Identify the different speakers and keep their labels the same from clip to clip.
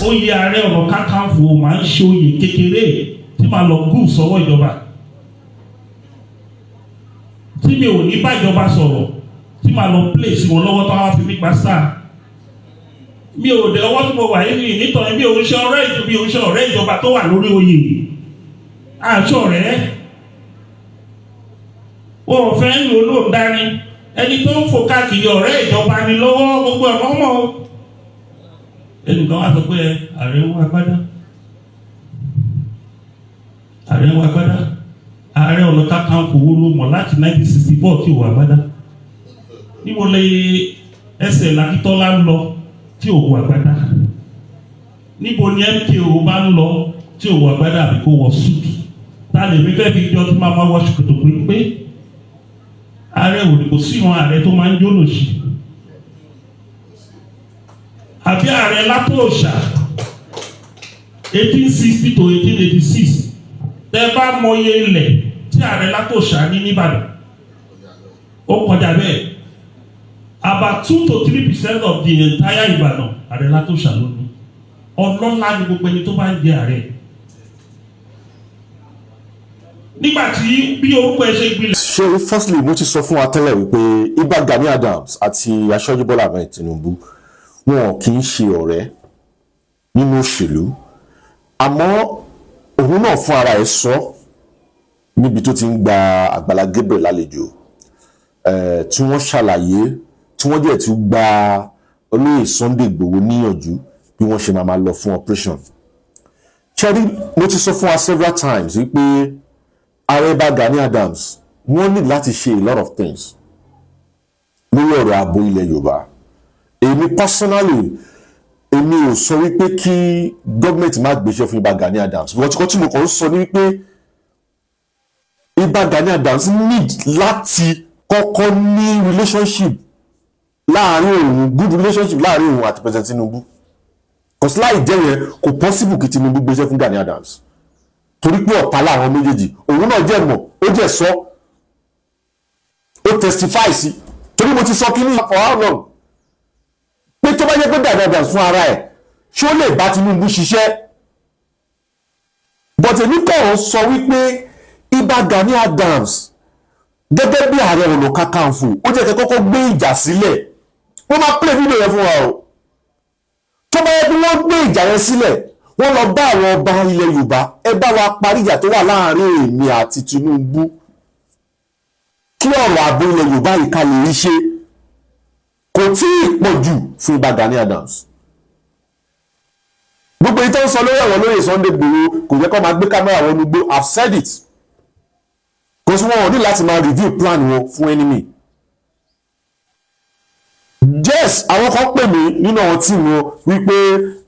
Speaker 1: oyè Ààrẹ Ọ̀nà Kakanfò máa ń ṣe oyè kékeré tí màá lọ gùn sọ́wọ́ ìjọba, tí mi ò ní bájọba sọ̀rọ̀, tí màá lọ place wọn lọ́wọ́ tó wá fi mí pa sáà. Mi ò dé ọwọ́ tí mo wà yìí nítorí mi ò ń ṣe ọ̀rẹ́ ìjọba tó wà lórí oyè. Àṣọ rẹ̀ wọn ò fẹ́ ń lò ló dání, ẹni tó ń fò káàkiri ọ̀rẹ́ ìjọba ni lọ́wọ́ gbogbo ọ̀nà mọ́. Ẹnìkan wá sọ pé ààrẹ ń wá agbádá, ààrẹ ń wá agbádá. Ààrẹ Ọ̀nà Kakanfò wo ló mọ̀ láti 1964 tí ò wá agbádá? Níbo lè ẹsẹ̀ Lakítọ́lá ń lọ tí ò wọ agbádá? Níbo ni MKO bá ń lọ tí ò wọ agbádá àbí kó wọ súùtù? Ta lè mi fẹ́ fi jọ tí máa wọ ṣòkòtò pé ààrẹ òní kò sí ìwọn ààrẹ tó máa ń jó lòṣì, àbí ààrẹ Látòòṣà 1860 to 1886 tẹ bá mọye ilẹ̀ tí ààrẹ Látòòṣà ní nìbàdàn ó kọjá bẹ́ẹ̀. About 2 to 3% of the entire Ìbàdàn ààrẹ Látòòṣà ló ní. Ọlọ́lá ni gbogbo ẹni tó bá ń jẹ ààrẹ. Nígbà tí bí orúkọ ẹ ṣe gbilẹ̀.
Speaker 2: Ṣé firstly mo ti sọ fún wa tẹ́lẹ̀ wípé Ìbà Gani Adams àti Aṣíwájú Bọ́lá Ahmed Tinubu wọn kì í ṣe ọ̀rẹ́ nínú òṣèlú, àmọ́ òun náà fún ara ẹ̀ sọ níbi tó ti ń gba Àgbàlá Gabriel lálejò tí wọ́n ṣàlàyé tí wọ́n jẹ́ ti gba olóyè Sunday Igboho níyànjú bí wọ́n ṣe máa lọ fún operation. Ṣẹ́rí mo ti sọ fún wa several times wípé ààrẹ Ìbà Gani Adams wọ́n ní láti ṣe a lot of things lórí ọ̀rọ̀ ààbò ilẹ̀ Yorùbá. Èmi personally èmi ò sọ wípé kí gọ́ọ̀mẹ̀ntì má gbéṣẹ́ fún Ìbà Gani Adams, wọ́n tí mo kàn ń sọ ní wípé Ìbà Gani Adams need láti kọ́kọ́ ní relationship láàrin òun, good relationship láàrin òun àti President Tinubu, kò sí láì jẹ́ yẹn kò possible kí Tinubu gbéṣẹ́ fún Gani Adams torí pé ọ̀tá láwọn méjèèjì. Òun náà jẹ́ mọ̀, ó jẹ́ sọ, ó testify sí, torí mo ti sọ kí ní for how long pé tó bá jẹ́ pé Gani Adams fún ara ẹ̀ ṣé ó lè bá Tinubu ṣiṣẹ́. But èmi kàn sọ wípé Ìbà Gani Adams gẹ́gẹ́ bí Ààrẹ Ọ̀nà Kakanfò ó jẹ́ kọ́kọ́ gbé ìjà sílẹ̀. Wọ́n máa play video yẹn fún wa o. Tó bá yẹ kí wọ́n gbé ìjà yẹn sílẹ̀, wọ́n lọ bá àwọn ọba ilẹ̀ Yorùbá, ẹ bá wa parí ìjà tó wà láàrin èmi àti Tinubu kí ọ̀rọ̀ ààbò ilẹ̀ Yorùbá yìí ká lè rí ṣe. Kò tí ì pọ̀ jù fún Ìbà Gani Adams. Gbogbo ìtàn sọ lórí ọ̀rọ̀ lórí Sunday Igboho kò yẹ kó máa gbé kámẹ́rà wọn nígbó. I've said it. Kò sí wọn ò ní láti máa review plan wọn fún enemy. Yes, àwọn kan pè mí nínú àwọn tí wọn wípé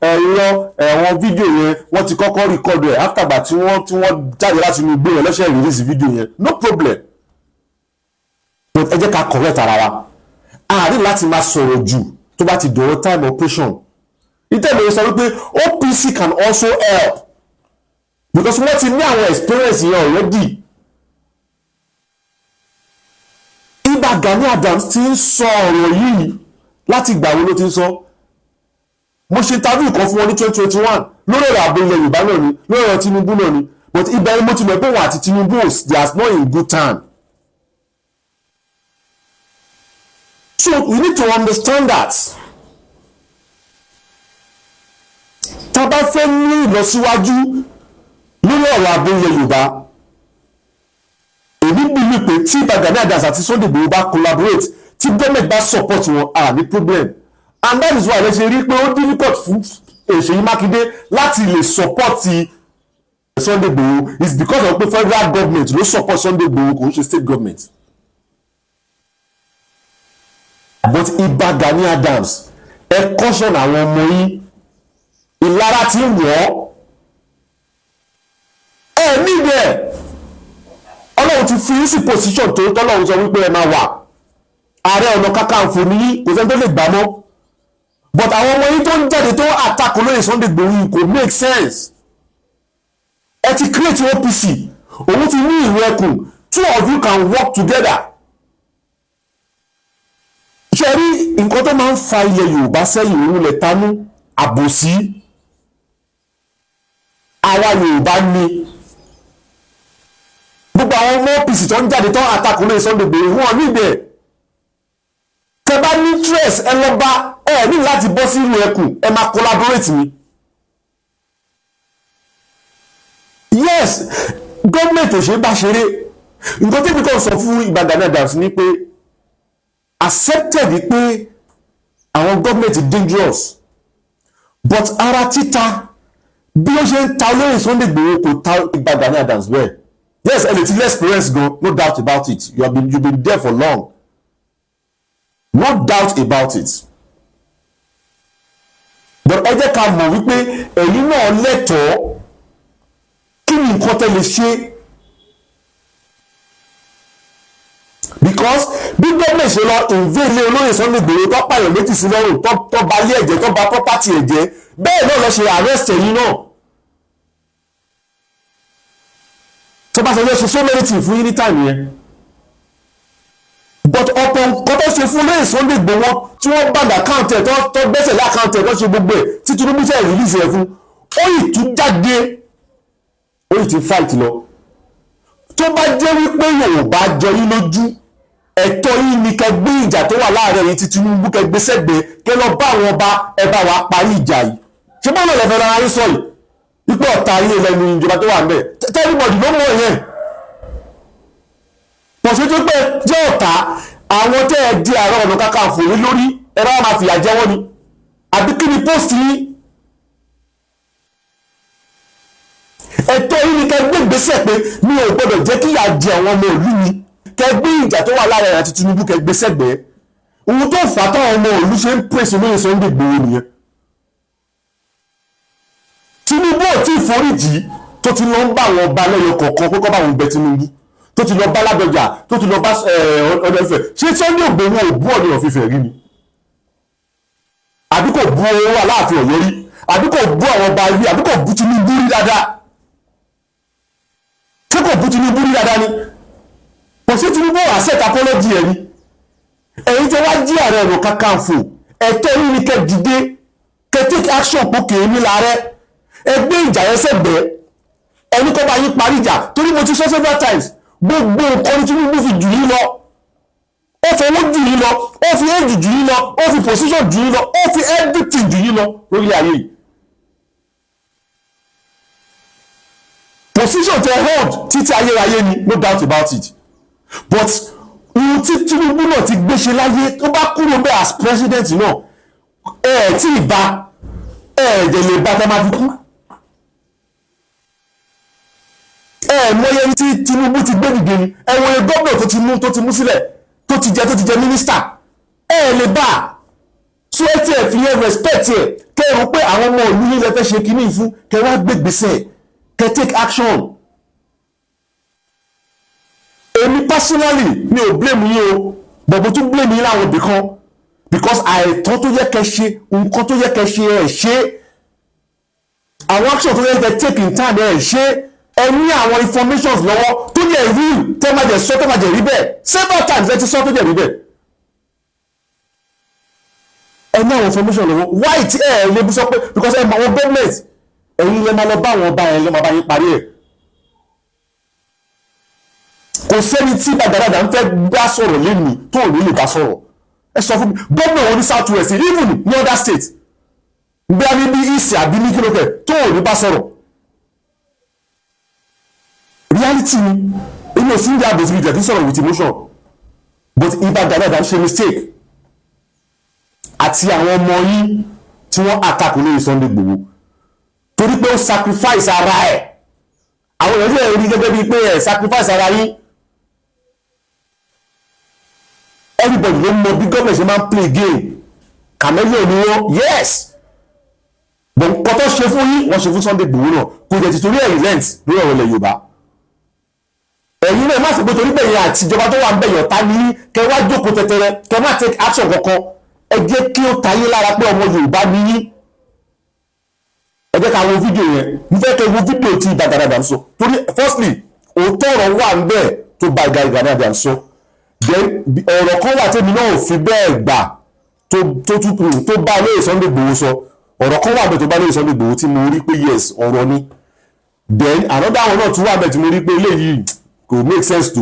Speaker 2: àwọn fídíò yẹn wọ́n ti kọ́kọ́ record ẹ̀ after gbà tí wọ́n jáde láti inú igbó yẹn lọ́sẹ̀ release fídíò yẹn. No problem. But ẹ jẹ́ ká correct ara wa. A ní láti máa sọ̀rọ̀ jù tó bá ti dọ̀rọ̀ time operation. Ìtẹ̀lẹ̀ sọ wípé OPC can also help because wọ́n ti ní àwọn experience yẹn already. Ìbà Gani Adams ti ń sọ ọ̀rọ̀ yìí láti ìgbà wo ló ti ń sọ. Mo ṣe interview kan fún wọn ní 2021 lórí ọ̀rọ̀ ààbò ilẹ̀ Yorùbá náà ni, lórí ọ̀rọ̀ Tinubu náà ni, but ibẹ̀ ni mo ti mọ̀ pé wọn àti Tinubu they are not in good time. So we need to understand that. Tá bá fẹ́ ní ìlọsíwájú lórí ọ̀rọ̀ ààbò ilẹ̀ Yorùbá, èmi believe pé tí Ìbà Gani Adams àti Sunday Igboho bá collaborate, tí government bá support wọn, ní problem. And that is why let's say rí pé ó difficult fún Ṣèyí Mákindé láti lè support Sunday Igboho is because of pé federal government ló support Sunday Igboho kò ń ṣe state government. But Ìbà Gani Adams ẹ caution àwọn ọmọ yín, ìlara tí ń wọ̀ ẹ níbẹ̀. Ọlọ́run ti fi sí position tó tọ́lọ́run sọ wípé ẹ máa wà. Ààrẹ Ọ̀nà Kakanfò ní kò sẹ́ni tó lè gbà mọ́. But àwọn ọmọ yín tó ń jáde tó attack olóyè Sunday Igboho kò make sense. Ẹ ti create OPC, òun ti ní ìwé ẹkùn, two of you can work together. Ṣé rí nǹkan tó máa ń fa ilẹ̀ Yorùbá sẹ́yìn òun lẹ̀ tanú àbòsí. àwa Yorùbá ni gbogbo àwọn ọmọ OPC tó ń jáde tó ń àtakò lórí Sunday Igboho wọn níbẹ̀ tẹ bá ní stress ẹ lọ bá ẹ ní láti bọ́ sí ìlú ẹkùn ẹ máa collaborate ni. Yes, gọ́ọ̀mẹ̀ntì ò ṣe bá ṣeré nǹkan tẹ́bi kan sọ fún Ìbà Gani Adams ni pé accepted pé àwọn gọ́ọ̀mẹ̀ntì dangerous but ara títa bí ó ṣe ń ta olóyè Sunday Igboho kò ta Ìbà Gani Adams bẹ́ẹ̀. Yes, a little experience go, no doubt about it. You've been there for long. No doubt about it. But ẹ jẹ́ ká mọ̀ wípé ẹ̀yin náà lẹ́tọ̀ọ́ kí ni nǹkan tẹ́ lè ṣe. Because bí gómìnà ṣe lọ invade olóyè Sunday Igboho tó pààyàn méjì sí lọ́rùn tó bà ilé ẹ̀jẹ̀ tó bà property ẹ̀jẹ̀ bẹ́ẹ̀ náà lọ ṣe arrest ẹ̀yin náà. tó bá ṣe lè ṣe so many things fún yín ní time yẹn but ọ̀pọ̀ nǹkan tó ṣe fún lẹ́yìn Sunday Igboho tí wọ́n bá àkáǹtì ẹ̀ tó gbẹ́sẹ̀ lé àkáǹtì ẹ̀ tó ṣe gbogbo ẹ̀ tí Tinubu ṣe release ẹ̀ fún ó yìí tún jáde ó yìí ti fight lọ tó bá jẹ́ wípé Yorùbá jọ yín lójú ẹ̀tọ́ yín ni kẹ́ gbé ìjà tó wà láàárẹ̀ yìí tí Tinubu kẹ́ gbé sẹ́gbẹ̀ẹ́ kẹ́ lọ bá àwọn ọba ẹ bá wa parí ìjà yìí ṣé bọ́ọ̀lù ẹ̀fẹ̀ lára yín sọ yìí wípé ọ̀tá ayé lẹ́nu ìjọba tó wà ń bẹ̀ tẹ́lifọ̀dì ló mọ̀ yẹn pọ̀ṣẹ́ tó pẹ́ jẹ́ ọ̀tá àwọn tẹ́ ẹ di Ààrẹ Ọ̀nà Kakanfò ní lórí ẹ̀rọ àwọn àfìyà jẹ wọ́n ni àbí kí ni post yín ẹ̀tọ́ yín ni kẹ́ gbé ìgbésẹ̀ pé mi ò gbọ́dọ̀ jẹ́ kí ìyà jẹ àwọn ọmọ ìlú mi kẹ́ gbé ìjà tó wà láàrin àti Tinubu kẹ́ gbé sẹ́gbẹ̀ẹ́ ohun tó fà á táwọn ọmọ ìlú ṣe ń pèsè lóye Sunday Igboho nìyẹn Tinubu ò tí ì foríjì tó ti lọ ń bá àwọn ọba lẹ́yọ kọ̀ọ̀kan kó kọ́ bá àwọn ọbẹ̀ Tinubu tó ti lọ bá Ládọjà tó ti lọ bá Ọ̀dọ̀fẹ̀ ṣé Sunday Igboho ò bú Ọọ̀ni of Ifẹ̀ rí ni àbí kò bú owó Aláàfin Ọ̀yọ́ rí àbí kò bú àwọn ọba rí àbí kò bú Tinubu rí dáadáa ṣé kò bú Tinubu rí dáadáa ni kò sí Tinubu accept apology ẹ̀ ni ẹ̀yin tẹ́ wá jí Ààrẹ Ọ̀nà Kakanfò ẹ̀tọ́ yín ni kẹ́ dìde kẹ́ take action pókè ní láàrẹ́ ẹgbẹ́ ìjà yẹn sẹ́gbẹ̀ẹ́ ẹni kọ́ bá yín parí ìjà torí mo ti sọ several times gbogbo nǹkan ní Tinubu fi jù yín lọ ó fi owó jù yín lọ ó fi éèdì jù yín lọ ó fi position jù yín lọ ó fi everything jù yín lọ lórí ayé yìí position tẹ hold títí ayérayé ni no doubt about it but ohun tí Tinubu náà ti gbéṣe láyé tó bá kúrò bẹ́ẹ̀ as president náà tí ì bá ẹ̀ẹ́dẹ̀ lè bá tá máa fi kú mọ́yẹ́ tí Tinubu ti gbé dìde ni ẹ̀wọ̀n gómìnà tó ti mú sílẹ̀ tó ti jẹ mínísítà lè bá so ẹ tí ẹ fi yẹn respect ẹ kẹrù pé àwọn ọmọ ìlú yìí lẹ fẹ́ ṣe kíní fún kẹ wá gbé gbèsè kẹ take action. Èmi personally mi ò blame yín o bọ̀bọ̀ tún blame yín láwọn ibì kan because àìtọ́ tó yẹ kẹ ṣe nǹkan tó yẹ kẹ ṣe ẹ̀ ṣe àwọn action tó yẹ kẹ take in time ẹ̀ ṣe ẹ ní àwọn informations lọ́wọ́ tó yẹ rí tẹ́ máa jẹ sọ tó máa jẹ rí bẹ́ẹ̀ several times ẹ ti sọ tó jẹ rí bẹ́ẹ̀ ẹ ní àwọn information lọ́wọ́ why tí ẹ lè bí sọ pé because ẹ mọ àwọn government ẹ̀yin lè máa lọ bá àwọn ọba ẹ̀ lè máa bá yín parí ẹ̀ kò sẹ́ni tí gbàgbàdàgbà ń fẹ́ bá sọ̀rọ̀ lẹ́nu tó ò ní lè bá sọ̀rọ̀ ẹ sọ fún mi gómìnà wọn ní south west even ní other state bí a ní bí east àbí ní kílókè tó ò ní bá sọ̀rọ̀ reality ni inú òsín ìdí àbòsí ìjẹ̀ tí sọ̀rọ̀ with emotion but Ìbà Gani Adams ṣe mistake àti àwọn ọmọ yín tí wọ́n attack lórí Sunday Igboho torí pé ó sacrifice ara ẹ̀ àwọn èèyàn yóò rí gẹ́gẹ́ bíi pé ẹ̀ sacrifice ara yín everybody ló mọ bí gọ́ọ̀mẹ̀ ṣe máa ń play game chameleon ni wọ́n yes but nǹkan tó ṣe fún yín wọ́n ṣe fún Sunday Igboho náà kò jẹ́ tìtorí ẹ̀ relent lórí ọ̀rọ̀ ilẹ̀ Yorùbá ẹ̀yin náà má sì pé torí bẹ̀yìn àtijọba tó wà ń bẹ̀yàn ta ní kẹ wá jókòó tẹ̀tẹ̀rẹ̀ kẹ má take action kankan ẹ jẹ́ kí ó tayé lára pé ọmọ Yorùbá ní yín ẹ jẹ́ ká wo fídíò yẹn mo fẹ́ kẹ́ wo fídíò tí Ìbà Gani Adams sọ torí firstly òótọ́ ọ̀rọ̀ wà ń bẹ̀ tó bá Ìbà Gani Adams sọ then ọ̀rọ̀ kan wà tẹ́mi náà ò fi bẹ́ẹ̀ gbà tó bá lóye Sunday Igboho sọ ọ̀rọ̀ kan wà bẹ̀ tó bá lóye Sunday Igboho tí mo rí pé yes ọ̀rọ̀ ni then another one náà tún wà bẹ́ẹ̀ tí mo rí pé eléyìí kò make sense tó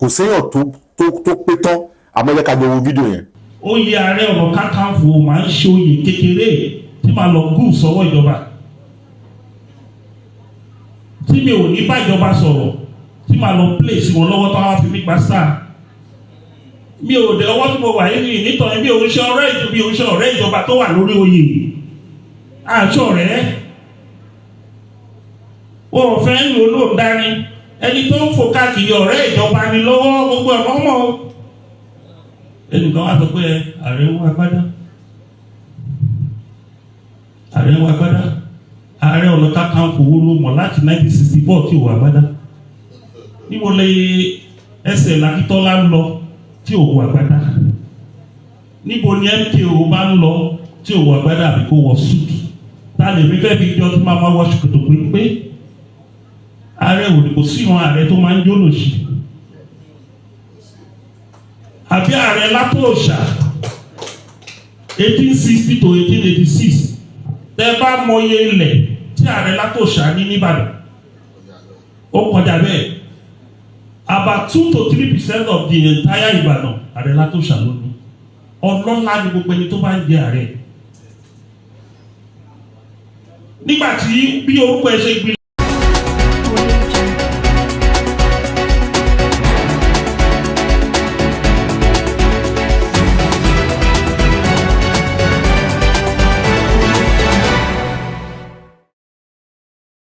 Speaker 2: kò séèyàn tó pé tán àmọ́ jẹ́ ká jọ wo fídíò yẹn.
Speaker 1: Oyè Ààrẹ Ọ̀nà Kakanfò máa ń ṣe oyè kékeré tí màá lọ gùn sọ́wọ́ ìjọba, tí mi ò ní bá ìjọba sọ̀rọ̀, tí màá lọ place wọn lọ́wọ́ tó wá fi mí gba sáà. Mi ò dé ọwọ́ tí mo wà yìí nítorí mi ò ń ṣe ọ̀rẹ́ ìjọba tó wà lórí oyè. Àṣọ rẹ̀ o ò fẹ́ ń lò ló ń dání, ẹni tó ń fò káàkiri ọ̀rẹ́ ìjọba ni lọ́wọ́ gbogbo ọ̀nà ọmọ. Ẹnìkan wá sọ pé ààrẹ ń wá agbádá, ààrẹ ń wá agbádá, Ààrẹ Ọ̀nà Kakanfò wo ló mọ̀ láti 1964 tí ò wá agbádá? Níbo lè ẹsẹ̀ Lakítọ́lá ń lọ tí ò wọ agbádá? Níbo ni MKO bá ń lọ tí ò wọ agbádá àbí kó wọ súùtù? Ta lè mi fẹ́ fi jọ tí máa wọ ṣòkòtò pé ààrẹ òdìbò sí ìran ààrẹ tó máa ń jó lòṣì? Àbí ààrẹ Látòòṣà 1860 to 1886 tẹ bá mọye ilẹ̀ tí ààrẹ Látòòṣà ní nìbàdàn ó kọjá bẹ́ẹ̀. About 2 to 3% of the entire Ìbàdàn ààrẹ Látòòṣà ló ní. Ọlọ́lá ni gbogbo ẹni tó bá ń jẹ ààrẹ. Nígbà tí bí orúkọ ẹ ṣe gbin